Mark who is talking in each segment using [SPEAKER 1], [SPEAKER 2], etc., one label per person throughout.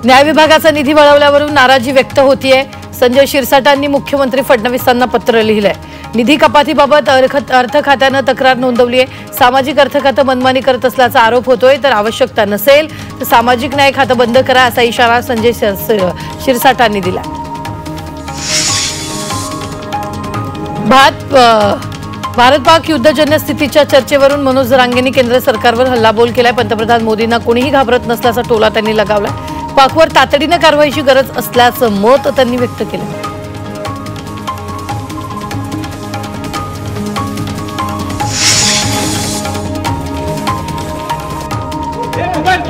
[SPEAKER 1] न्याय विभागाचा निधी वळवल्यावरून नाराजी व्यक्त होतीये। संजय शिरसाटांनी मुख्यमंत्री फडणवीसांना पत्र लिहिलंय। निधी कपातीबाबत अर्थ खात्याने तक्रार नोंदवली आहे। सामाजिक अर्थ खातं मनमानी करत असल्याचा आरोप होतोय, तर आवश्यकता नसेल तर सामाजिक न्याय खातं बंद करा असा इशारा संजय शिरसाटांनी दिला। भारत-पाक युद्धजन्य स्थितीच्या चर्चेवरून मनोज जरांगेंनी केंद्र सरकारवर हल्लाबोल केलाय। पंतप्रधान मोदींना कोणीही घाबरत नसल्याचा टोला त्यांनी लगावलाय। पाकवर तातडीने कारवाईची गरज असल्याचं मत त्यांनी व्यक्त केलं।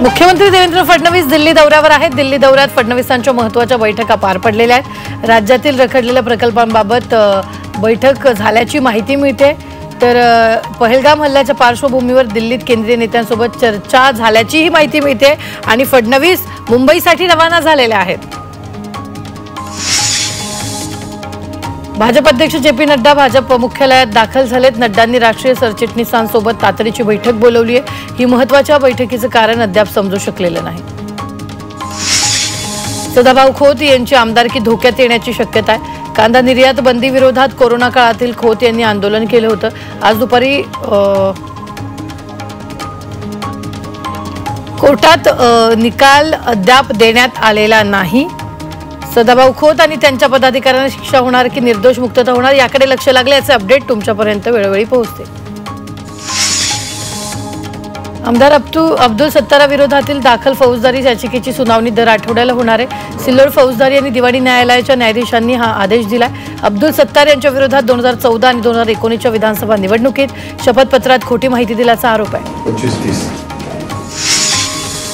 [SPEAKER 1] मुख्यमंत्री देवेंद्र फडणवीस दिल्ली दौऱ्यावर आहेत। दिल्ली दौऱ्यात फडणवीसांच्या महत्त्वाच्या बैठका पार पडलेल्या आहेत। राज्यातील रखडलेल्या प्रकल्पांबाबत बैठक झाल्याची माहिती मिळते, तर पहलगाम हल्ल्याच्या पार्श्वभूमीवर दिल्लीत केंद्रीय नेत्यांसोबत चर्चा झाल्याचीही माहिती मिळते आणि फडणवीस मुंबईसाठी रवाना झालेले आहेत। भाजप अध्यक्ष जे.पी. नड्डा भाजप मुख्यालयात दाखल झालेत। नड्डांनी राष्ट्रीय सरचिटणीसांसोबत तातडीची बैठक बोलावली आहे। ही महत्त्वाच्या बैठकीचं कारण अद्याप समजू शकलेलं नाही। सदाभाऊ खोत यांची आमदारकी धोक्यात येण्याची शक्यता आहे। कांदा निर्यात बंदी विरोधात कोरोना काळातील खोत यांनी आंदोलन केलं होतं। आज दुपारी कोर्टात निकाल अद्याप देण्यात आलेला नाही। सदाभाऊ खोत आणि त्यांच्या पदाधिकाऱ्यांना शिक्षा होणार की निर्दोष मुक्तता होणार याकडे लक्ष लागले, याचे अपडेट तुमच्यापर्यंत वेळोवेळी पोहोचते। आमदार अब्दुल सत्तार विरोधातील दाखल फौजदारी याचिकेची सुनावणी दर आठवड्याला होणार आहे। सिल्लोड फौजदारी आणि दिवाणी न्यायालयाच्या न्यायाधीशांनी हा आदेश दिलाय। अब्दुल सत्तार यांच्या विरोधात 2014 आणि 2019च्या विधानसभा निवडणुकीत शपथपत्रात खोटी माहिती दिल्याचा आरोप आहे।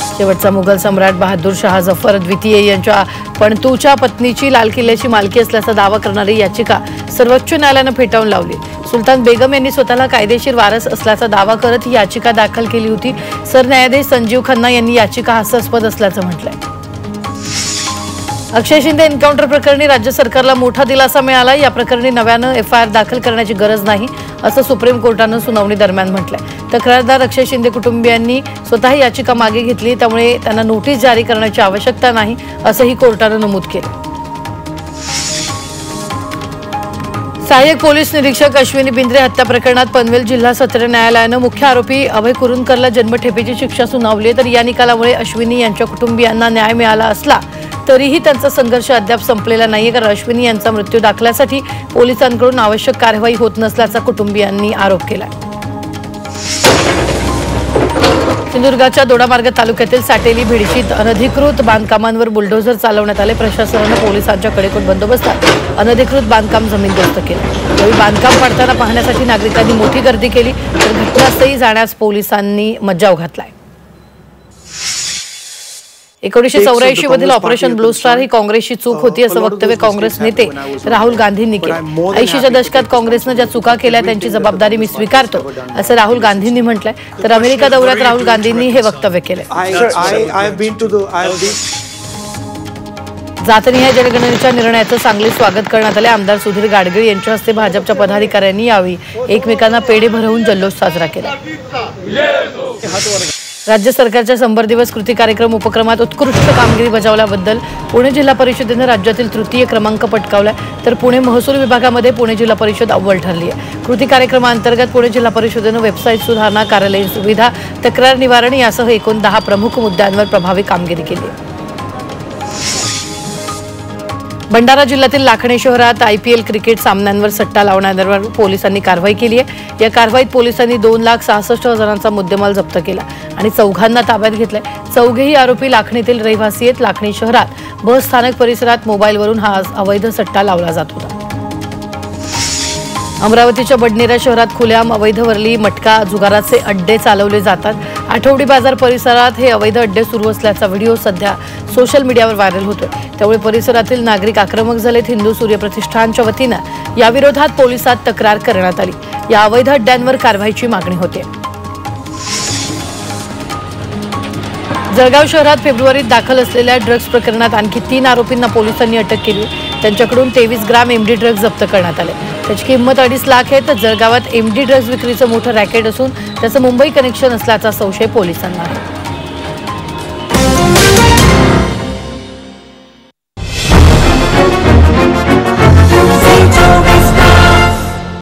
[SPEAKER 1] शेवटचा मुघल सम्राट बहादूर शाह जफर द्वितीय यांच्या पणतूच्या पत्नीची लाल किल्ल्याची मालकी असल्याचा दावा करणारी याचिका सर्वोच्च न्यायालयाने फेटाळून लावली। सुलतान बेगम यांनी स्वतःला कायदेशीर वारस असल्याचा दावा करत ही याचिका दाखल केली होती। सरन्यायाधीश संजीव खन्ना यांनी याचिका हास्यास्पद असल्याचं म्हटलंय। अक्षय शिंदे एन्काउंटर प्रकरणी राज्य सरकारला मोठा दिलासा मिळाला। या प्रकरणी नव्यानं एफआयआर दाखल करण्याची गरज नाही असं सुप्रीम कोर्टानं सुनावणी दरम्यान म्हटलंय। तक्रारदार अक्षय शिंदे कुटुंबियांनी स्वतः याचिका मागे घेतली, त्यामुळे त्यांना नोटीस जारी करण्याची आवश्यकता नाही असंही कोर्टानं नमूद केलं। सहाय्यक पोलीस निरीक्षक अश्विनी बिंद्रे हत्या प्रकरणात पनवेल जिल्हा सत्र न्यायालयानं मुख्य आरोपी अभय कुरुंदकरला जन्मठेपेची शिक्षा सुनावली आहे। तर या निकालामुळे अश्विनी यांच्या कुटुंबियांना न्याय मिळाला असला तरीही त्यांचा संघर्ष अद्याप संपलेला नाहीये, कारण अश्विनी यांचा मृत्यू दाखल्यासाठी पोलिसांकडून आवश्यक कारवाई होत नसल्याचा कुटुंबियांनी आरोप केला। सिंधुदुर्गाच्या दोडामार्ग तालुक्यातील साटेली भिडशीत अनधिकृत बांधकामांवर बुलडोझर चालवण्यात आले। प्रशासनाने पोलिसांच्या कडेकोट बंदोबस्तात अनधिकृत बांधकाम जमीनदोस्त केले। यावेळी बांधकाम पडताना पाहण्यासाठी नागरिकांनी मोठी गर्दी केली, तर घटनास्थळी जाण्यास पोलिसांनी मज्जाव घातलाय। 1984 मधील ऑपरेशन ब्लू स्टार ही काँग्रेसची चूक होती असं वक्तव्य काँग्रेस नेते राहुल गांधींनी केलं। 80च्या दशकात काँग्रेसनं ज्या चुका केल्या त्यांची जबाबदारी मी स्वीकारतो असं राहुल गांधींनी म्हटलंय। तर अमेरिका दौऱ्यात राहुल गांधींनी हे वक्तव्य केलंय। जातनिहाय जनगणनेच्या निर्णयाचं चांगले स्वागत करण्यात आले। आमदार सुधीर गाडगीळ यांच्या हस्ते भाजपच्या पदाधिकाऱ्यांनी यावेळी एकमेकांना पेढे भरवून जल्लोष साजरा केला। राज्य सरकारच्या 100 दिवस कृती कार्यक्रम उपक्रमात उत्कृष्ट कामगिरी बजावल्याबद्दल पुणे जिल्हा परिषदेनं राज्यातील तृतीय क्रमांक पटकावलाय। तर पुणे महसूल विभागामध्ये पुणे जिल्हा परिषद अव्वल ठरली आहे। कृती कार्यक्रमांतर्गत पुणे जिल्हा परिषदेनं वेबसाईट सुधारणा, कार्यालयीन सुविधा, तक्रार निवारण यासह एकूण 10 प्रमुख मुद्द्यांवर प्रभावी कामगिरी केली आहे। भंडारा जिल्ह्यातील लाखणी शहरात IPL क्रिकेट सामन्यांवर सट्टा लावणाऱ्यांवर पोलिसांनी कारवाई केली आहे। या कारवाईत पोलिसांनी 2,66,000चा मुद्देमाल जप्त केला आणि चौघांना ताब्यात घेतलंय। चौघेही आरोपी लाखणीतील रहिवासी आहेत। लाखणी शहरात बस स्थानक परिसरात मोबाईलवरून हा अवैध सट्टा लावला जात होता। अमरावतीच्या बडनेरा शहरात खुलेआम अवैध वरली मटका जुगाराचे अड्डे चालवले जातात। आठवडी बाजार परिसरात हे अवैध अड्डे सुरू असल्याचा व्हिडिओ सध्या सोशल मीडियावर व्हायरल होतोय, त्यामुळे परिसरातील नागरिक आक्रमक झालेत। हिंदू सूर्य प्रतिष्ठानच्या वतीनं याविरोधात पोलिसात तक्रार करण्यात आली। या अवैध अड्ड्यांवर कारवाईची मागणी होते। जळगाव शहरात फेब्रुवारीत दाखल असलेल्या ड्रग्ज प्रकरणात आणखी 3 आरोपींना पोलिसांनी अटक केली। त्यांच्याकडून 23 ग्राम एमडी ड्रग्ज जप्त करण्यात आले। त्याची किंमत 2.5 लाख आहे। तर जळगावात एमडी ड्रग्ज विक्रीचं मोठं रॅकेट असून त्याचं मुंबई कनेक्शन असल्याचा संशय पोलिसांना आहे।